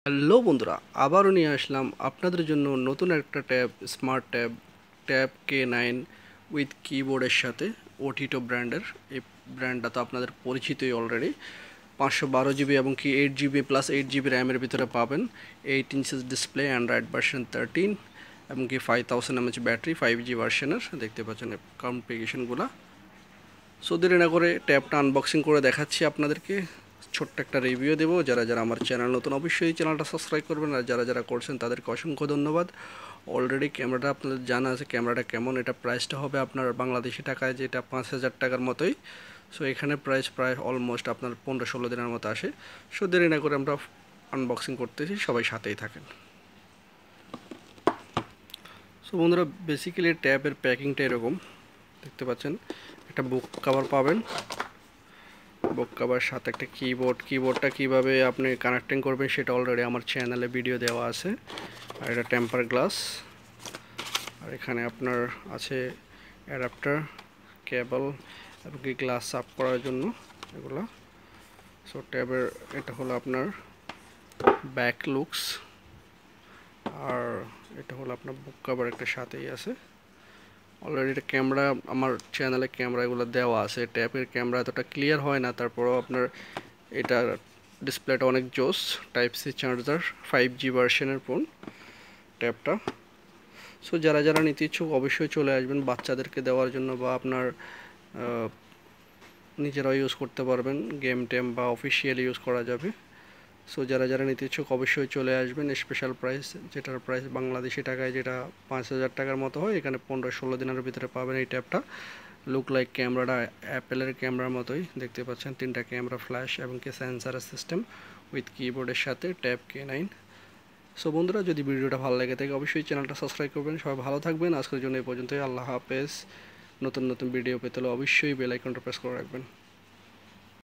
Hello বন্ধুরা, আবারও নিয়ে আসলাম আপনাদের জন্য নতুন একটা tab, smart tab, tab K9 with কিবোর্ডের সাথে ওটিটো ব্র্যান্ডের। এই ব্র্যান্ডটা তো আপনাদের পরিচিতই অলরেডি। 512 জিবি এবং কি 8 জিবি প্লাস 8 জিবি র্যামের ভিতরে পাবেন। 8 ইঞ্চেস ডিসপ্লে, অ্যান্ড্রয়েড ভার্সন 13 এবং কি 5000 mAh ব্যাটারি, 5G ভার্সনের। দেখতে পাচ্ছেন কনফিগারেশনগুলো। সো দেরি না করে ট্যাবটা আনবক্সিং করে দেখাচ্ছি আপনাদেরকে। ছোট্ট একটা রিভিউ দেবো। যারা যারা আমার চ্যানেল নতুন, অবশ্যই চ্যানেলটা সাবস্ক্রাইব করবেন, আর যারা যারা করছেন তাদেরকে অসংখ্য ধন্যবাদ। অলরেডি ক্যামেরাটা আপনাদের জানা আছে ক্যামেরাটা কেমন। এটা প্রাইসটা হবে আপনার বাংলাদেশি টাকায় যেটা 5000 টাকার মতোই। সো এখানে প্রাইস প্রায় অলমোস্ট আপনার 15-16 দিনের মতো আসে। সো দেরি না করে আমরা আনবক্সিং করতেছি, সবাই সাথেই থাকেন। সো বন্ধুরা, বেসিক্যালি ট্যাবের প্যাকিংটা এরকম দেখতে পাচ্ছেন। একটা বুক কভার পাবেন, বুক কভার সাথে একটা কিবোর্ডটা কিভাবে আপনি কানেক্টিং করবেন সেটা অলরেডি আমার চ্যানেলে ভিডিও দেওয়া আছে। আর এটা টেম্পার গ্লাস। আর এখানে আপনার আছে অ্যাডাপ্টার, কেবল এবং কি গ্লাস সাফ করার জন্য এগুলো। সো ট্যাবের এটা হলো আপনার ব্যাক লুকস, আর এটা হলো আপনার বুক কভার একটা সাথেই আছে। অলরেডি এটা ক্যামেরা আমার চ্যানেলে ক্যামেরাগুলো দেওয়া আছে। ট্যাবের ক্যামেরা এতটা ক্লিয়ার হয় না, তারপরেও আপনার এটার ডিসপ্লেটা অনেক জোস। টাইপ সি চার্জার, 5G ভার্সনের ফোন ট্যাবটা। সো যারা যারা নিতে ইচ্ছুক অবশ্যই চলে আসবেন, বাচ্চাদেরকে দেওয়ার জন্য বা আপনার নিজেরাও ইউজ করতে পারবেন, গেম টেম বা অফিসিয়ালি ইউজ করা যাবে। সো যারা যারা নিতে ইচ্ছুক অবশ্যই চলে আসবেন। স্পেশাল প্রাইস, যেটার প্রাইস বাংলাদেশি টাকায় যেটা 5000 টাকার মতো হয়, এখানে 15-16 দিনের ভিতরে পাবেন এই ট্যাবটা। লুক লাইক ক্যামেরাটা অ্যাপেলের ক্যামেরার মতোই দেখতে পাচ্ছেন। 3টা ক্যামেরা, ফ্ল্যাশ এবং কি সেন্সারের সিস্টেম উইথ কিবোর্ডের সাথে ট্যাব K9। সো বন্ধুরা, যদি ভিডিওটা ভালো লাগে থাকে অবশ্যই চ্যানেলটা সাবস্ক্রাইব করবেন। সবাই ভালো থাকবেন। আজকের জন্য এই পর্যন্তই। আল্লাহ হাফেজ। নতুন নতুন ভিডিও পেতে হলে অবশ্যই বেল আইকনটা প্রেস করে রাখবেন।